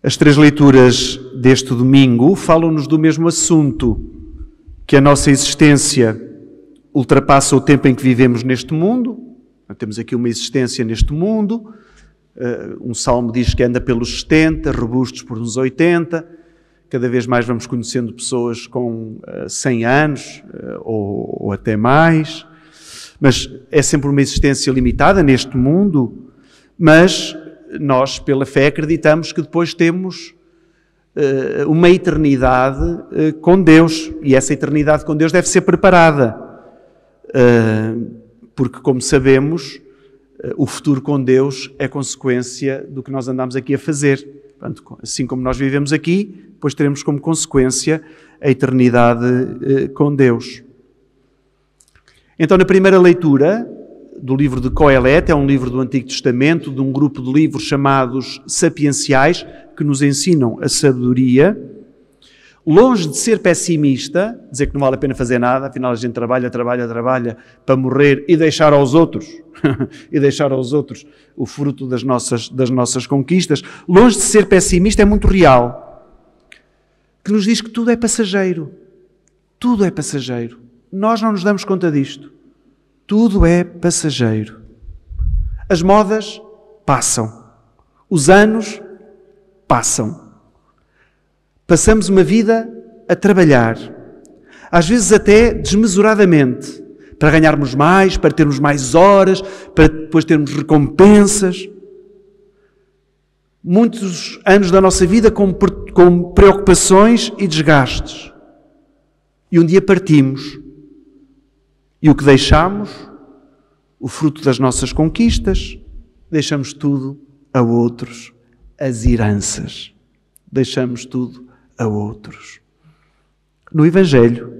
As três leituras deste domingo falam-nos do mesmo assunto, que a nossa existência ultrapassa o tempo em que vivemos neste mundo. Temos aqui uma existência neste mundo. Um salmo diz que anda pelos 70, robustos por uns 80. Cada vez mais vamos conhecendo pessoas com 100 anos ou até mais. Mas é sempre uma existência limitada neste mundo. Mas nós, pela fé, acreditamos que depois temos uma eternidade com Deus. E essa eternidade com Deus deve ser preparada. Porque, como sabemos, o futuro com Deus é consequência do que nós andamos aqui a fazer. Portanto, assim como nós vivemos aqui, depois teremos como consequência a eternidade com Deus. Então, na primeira leitura do livro de Coelete, é um livro do Antigo Testamento, de um grupo de livros chamados sapienciais, que nos ensinam a sabedoria. Longe de ser pessimista, dizer que não vale a pena fazer nada, afinal a gente trabalha para morrer e deixar aos outros, o fruto das nossas conquistas. Longe de ser pessimista, é muito real, que nos diz que tudo é passageiro. Tudo é passageiro. Nós não nos damos conta disto. Tudo é passageiro. As modas passam. Os anos passam. Passamos uma vida a trabalhar, às vezes até desmesuradamente, para ganharmos mais, para termos mais horas, para depois termos recompensas. Muitos anos da nossa vida com preocupações e desgastes. E um dia partimos. E o que deixamos, o fruto das nossas conquistas, deixamos tudo a outros, as heranças. Deixamos tudo a outros. No Evangelho,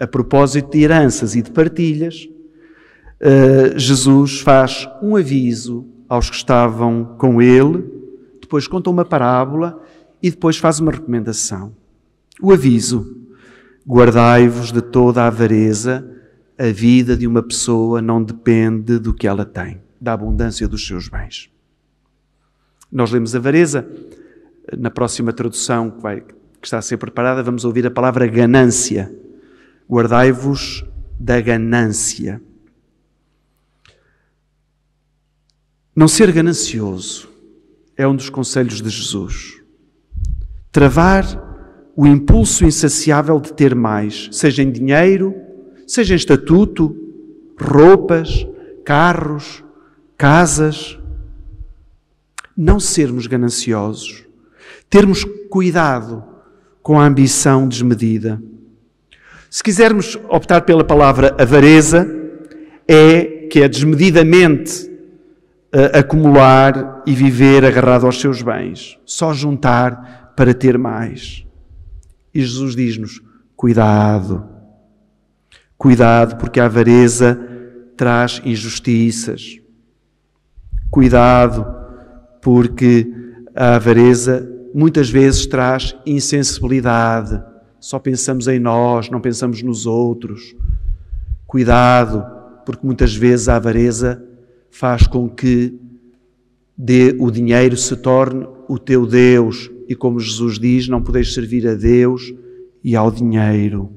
a propósito de heranças e de partilhas, Jesus faz um aviso aos que estavam com ele, depois conta uma parábola e depois faz uma recomendação. O aviso: guardai-vos de toda a avareza, a vida de uma pessoa não depende do que ela tem, da abundância dos seus bens. Nós lemos avareza. Na próxima tradução que está a ser preparada, vamos ouvir a palavra ganância. Guardai-vos da ganância. Não ser ganancioso é um dos conselhos de Jesus. Travar o impulso insaciável de ter mais, seja em dinheiro, seja em estatuto, roupas, carros, casas. Não sermos gananciosos. Termos cuidado com a ambição desmedida. Se quisermos optar pela palavra avareza, que é desmedidamente acumular e viver agarrado aos seus bens. Só juntar para ter mais. E Jesus diz-nos: cuidado. Cuidado, porque a avareza traz injustiças. Cuidado, porque a avareza muitas vezes traz insensibilidade. Só pensamos em nós, não pensamos nos outros. Cuidado, porque muitas vezes a avareza faz com que o dinheiro se torne o teu Deus. E como Jesus diz, não podeis servir a Deus e ao dinheiro.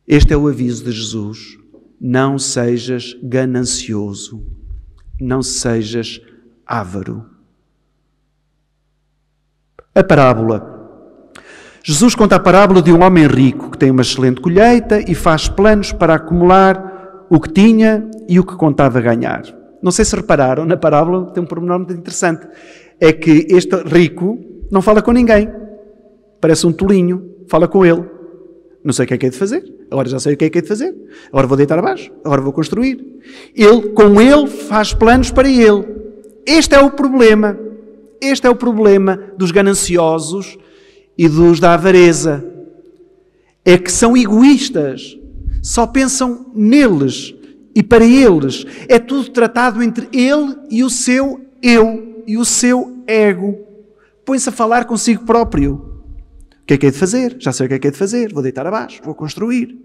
Este é o aviso de Jesus. Não sejas ganancioso. Não sejas avaro. A parábola. Jesus conta a parábola de um homem rico que tem uma excelente colheita e faz planos para acumular o que tinha e o que contava ganhar. Não sei se repararam, na parábola tem um pormenor muito interessante. É que este rico não fala com ninguém. Parece um tolinho. Fala com ele. Não sei o que é de fazer. Agora já sei o que é de fazer. Agora vou deitar abaixo. Agora vou construir. Com ele faz planos para ele. Este é o problema. Este é o problema dos gananciosos e dos da avareza. É que são egoístas. Só pensam neles e para eles. É tudo tratado entre ele e o seu eu e o seu ego. Põe-se a falar consigo próprio. O que é de fazer? Já sei o que é de fazer. Vou deitar abaixo. Vou construir.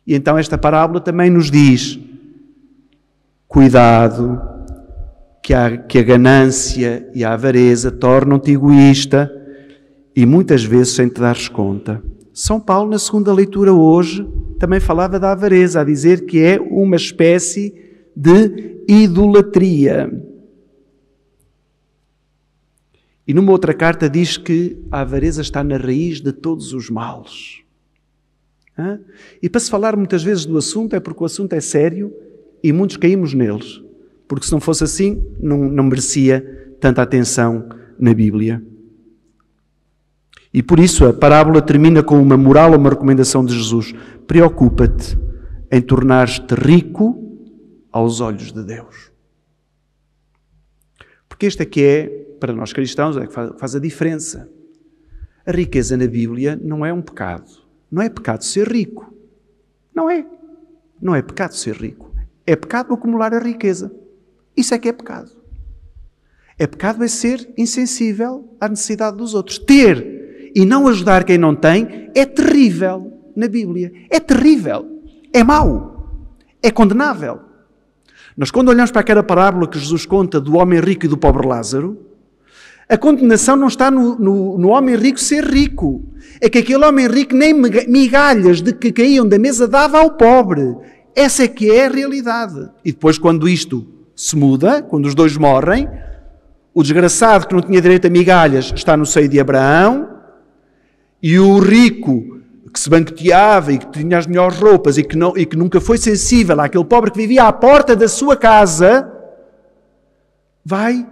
E então esta parábola também nos diz: cuidado, que a ganância e a avareza tornam-te egoísta e muitas vezes sem te dares conta. São Paulo, na segunda leitura hoje, também falava da avareza, a dizer que é uma espécie de idolatria. E numa outra carta diz que a avareza está na raiz de todos os males. E para se falar muitas vezes do assunto é porque o assunto é sério e muitos caímos neles. Porque se não fosse assim, não merecia tanta atenção na Bíblia. E por isso a parábola termina com uma moral ou uma recomendação de Jesus. Preocupa-te em tornar-te rico aos olhos de Deus. Porque este é que é, para nós cristãos, é que faz a diferença. A riqueza na Bíblia não é um pecado. Não é pecado ser rico. Não é. Não é pecado ser rico. É pecado acumular a riqueza. Isso é que é pecado. É pecado é ser insensível à necessidade dos outros. Ter e não ajudar quem não tem é terrível na Bíblia. É terrível. É mau. É condenável. Nós, quando olhamos para aquela parábola que Jesus conta do homem rico e do pobre Lázaro, a condenação não está no homem rico ser rico. É que aquele homem rico nem migalhas de que caíam da mesa dava ao pobre. Essa é que é a realidade. E depois, quando isto se muda, quando os dois morrem, o desgraçado que não tinha direito a migalhas está no seio de Abraão, e o rico que se banqueteava e que tinha as melhores roupas e que nunca foi sensível àquele pobre que vivia à porta da sua casa, vai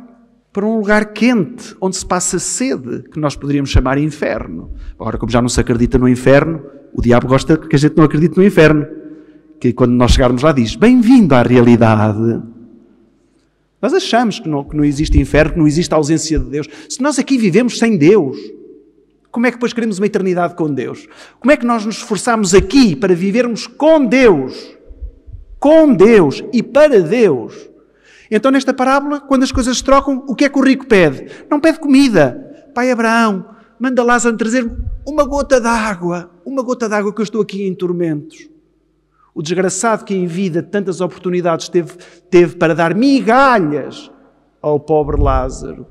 para um lugar quente, onde se passa sede, que nós poderíamos chamar inferno. Agora, como já não se acredita no inferno, o diabo gosta que a gente não acredite no inferno. Que quando nós chegarmos lá diz, bem-vindo à realidade. Nós achamos que não existe inferno, que não existe ausência de Deus. Se nós aqui vivemos sem Deus, como é que depois queremos uma eternidade com Deus? Como é que nós nos esforçamos aqui para vivermos com Deus? Com Deus e para Deus. Então, nesta parábola, quando as coisas se trocam, o que é que o rico pede? Não pede comida. Pai Abraão, manda Lázaro trazer uma gota d'água que eu estou aqui em tormentos. O desgraçado que em vida tantas oportunidades teve para dar migalhas ao pobre Lázaro,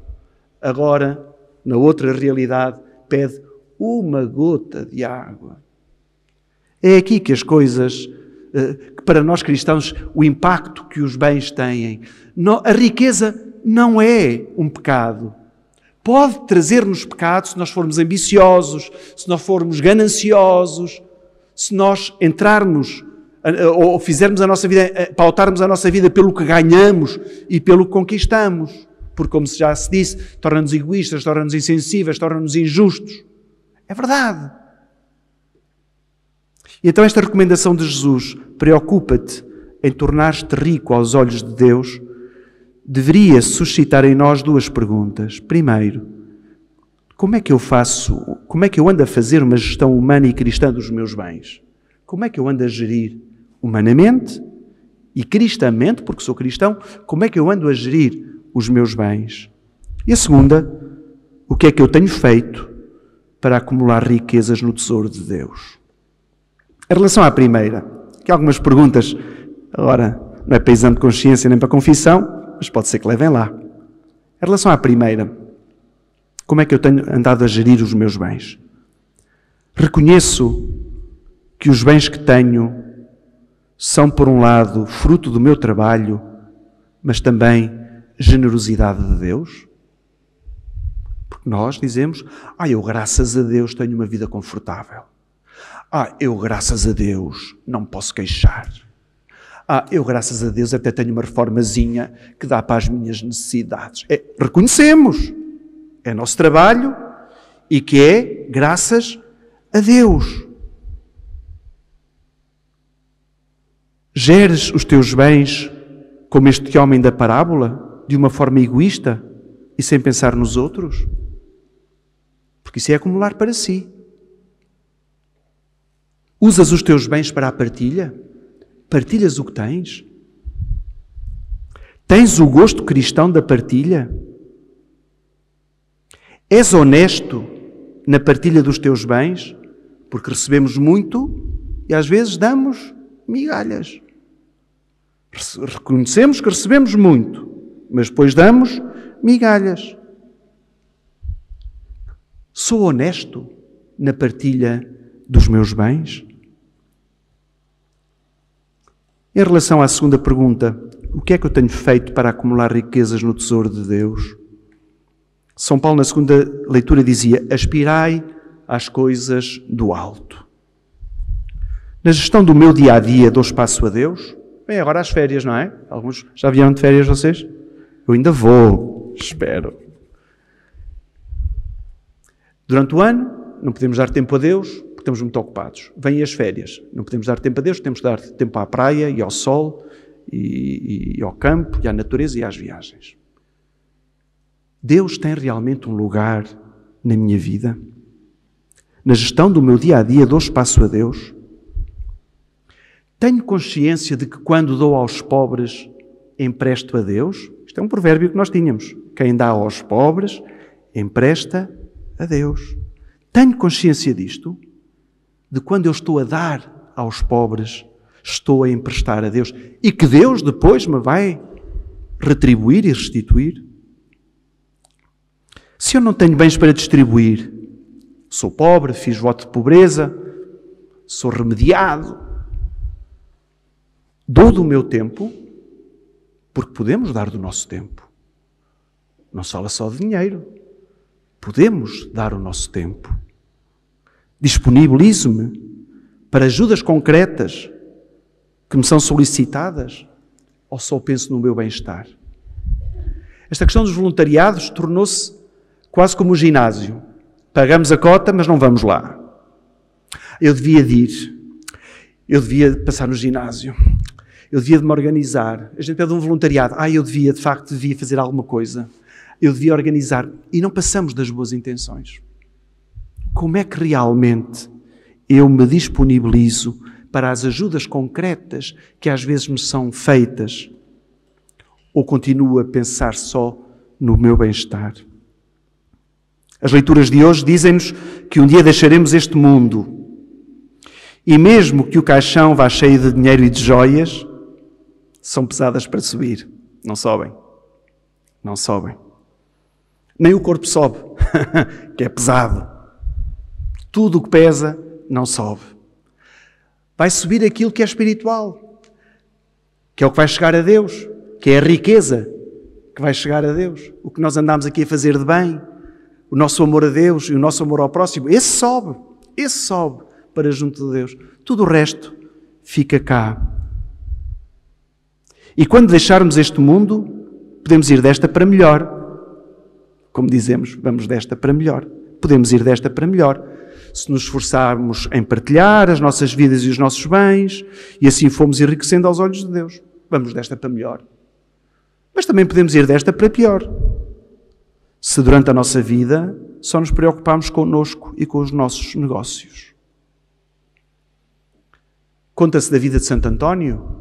agora, na outra realidade, pede uma gota de água. É aqui que as coisas, que para nós cristãos, o impacto que os bens têm. A riqueza não é um pecado. Pode trazer-nos pecado se nós formos ambiciosos, se nós formos gananciosos, se nós entrarmos ou fizermos a nossa vida, pautarmos a nossa vida pelo que ganhamos e pelo que conquistamos. Porque, como já se disse, torna-nos egoístas, torna-nos insensíveis, torna-nos injustos. É verdade. E então esta recomendação de Jesus, preocupa-te em tornar-te rico aos olhos de Deus, deveria suscitar em nós duas perguntas. Primeiro, como é que eu ando a fazer uma gestão humana e cristã dos meus bens? Como é que eu ando a gerir humanamente e cristamente, porque sou cristão, como é que eu ando a gerir os meus bens? E a segunda, o que é que eu tenho feito para acumular riquezas no tesouro de Deus? Em relação à primeira, que há algumas perguntas, agora não é para exame de consciência nem para confissão, mas pode ser que levem lá. Em relação à primeira, como é que eu tenho andado a gerir os meus bens? Reconheço que os bens que tenho são, por um lado, fruto do meu trabalho, mas também generosidade de Deus? Porque nós dizemos, eu graças a Deus tenho uma vida confortável. Eu graças a Deus não me posso queixar. Eu graças a Deus até tenho uma reformazinha que dá para as minhas necessidades. Reconhecemos, é nosso trabalho e que é graças a Deus. Geres os teus bens como este homem da parábola, de uma forma egoísta e sem pensar nos outros? Porque isso é acumular para si. Usas os teus bens para a partilha? Partilhas o que tens? Tens o gosto cristão da partilha? És honesto na partilha dos teus bens? Porque recebemos muito e às vezes damos migalhas. Reconhecemos que recebemos muito, mas depois damos migalhas. Sou honesto na partilha dos meus bens? Em relação à segunda pergunta, o que é que eu tenho feito para acumular riquezas no tesouro de Deus? São Paulo, na segunda leitura, dizia: aspirai às coisas do alto. Na gestão do meu dia-a-dia, dou espaço a Deus? Bem, agora às férias, não é? Alguns já vieram de férias, vocês? Eu ainda vou, espero. Durante o ano, não podemos dar tempo a Deus, porque estamos muito ocupados. Vêm as férias, não podemos dar tempo a Deus, temos de dar tempo à praia e ao sol, e ao campo, e à natureza e às viagens. Deus tem realmente um lugar na minha vida? Na gestão do meu dia-a-dia, dou espaço a Deus? Tenho consciência de que quando dou aos pobres, empresto a Deus? Isto é um provérbio que nós tínhamos. Quem dá aos pobres, empresta a Deus. Tenho consciência disto? De quando eu estou a dar aos pobres, estou a emprestar a Deus e que Deus depois me vai retribuir e restituir? Se eu não tenho bens para distribuir, sou pobre, fiz voto de pobreza, sou remediado, dou do meu tempo, porque podemos dar do nosso tempo. Não se fala só de dinheiro. Podemos dar o nosso tempo. Disponibilizo-me para ajudas concretas que me são solicitadas, ou só penso no meu bem-estar? Esta questão dos voluntariados tornou-se quase como o ginásio. Pagamos a cota, mas não vamos lá. Eu devia de ir. Eu devia de passar no ginásio. Eu devia de me organizar. A gente pede um voluntariado. Eu devia fazer alguma coisa. Eu devia organizar. E não passamos das boas intenções. Como é que realmente eu me disponibilizo para as ajudas concretas que às vezes me são feitas? Ou continuo a pensar só no meu bem-estar? As leituras de hoje dizem-nos que um dia deixaremos este mundo. E mesmo que o caixão vá cheio de dinheiro e de joias, são pesadas para subir. Não sobem. Não sobem. Nem o corpo sobe, que é pesado. Tudo o que pesa não sobe. Vai subir aquilo que é espiritual, que é o que vai chegar a Deus, que é a riqueza que vai chegar a Deus. O que nós andamos aqui a fazer de bem, o nosso amor a Deus e o nosso amor ao próximo, esse sobe para junto de Deus. Tudo o resto fica cá. E quando deixarmos este mundo, podemos ir desta para melhor. Como dizemos, vamos desta para melhor. Podemos ir desta para melhor. Se nos esforçarmos em partilhar as nossas vidas e os nossos bens, e assim fomos enriquecendo aos olhos de Deus, vamos desta para melhor. Mas também podemos ir desta para pior. Se durante a nossa vida só nos preocupamos connosco e com os nossos negócios. Conta-se da vida de Santo António,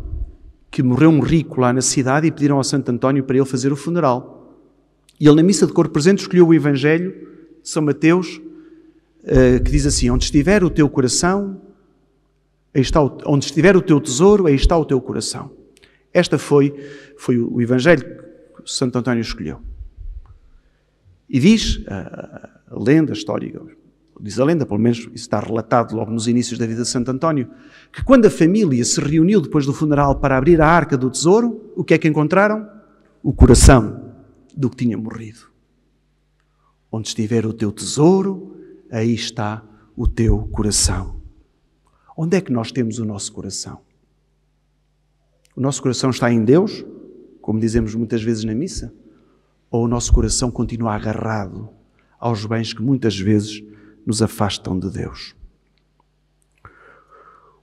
que morreu um rico lá na cidade e pediram ao Santo António para ele fazer o funeral. E ele, na missa de corpo presente, escolheu o Evangelho de São Mateus, que diz assim: onde estiver o teu coração, aí está onde estiver o teu tesouro, aí está o teu coração. Esta foi o Evangelho que Santo António escolheu. E diz a lenda histórica, diz a lenda, pelo menos isso está relatado logo nos inícios da vida de Santo António, que quando a família se reuniu depois do funeral para abrir a arca do tesouro, o que é que encontraram? O coração do que tinha morrido. Onde estiver o teu tesouro, aí está o teu coração. Onde é que nós temos o nosso coração? O nosso coração está em Deus, como dizemos muitas vezes na missa? Ou o nosso coração continua agarrado aos bens que muitas vezes nos afastam de Deus?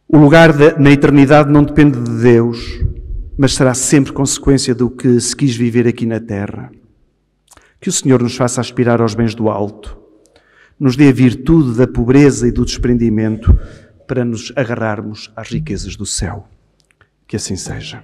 O lugar na eternidade não depende de Deus, mas será sempre consequência do que se quis viver aqui na terra. Que o Senhor nos faça aspirar aos bens do alto, nos dê a virtude da pobreza e do desprendimento para nos agarrarmos às riquezas do céu. Que assim seja.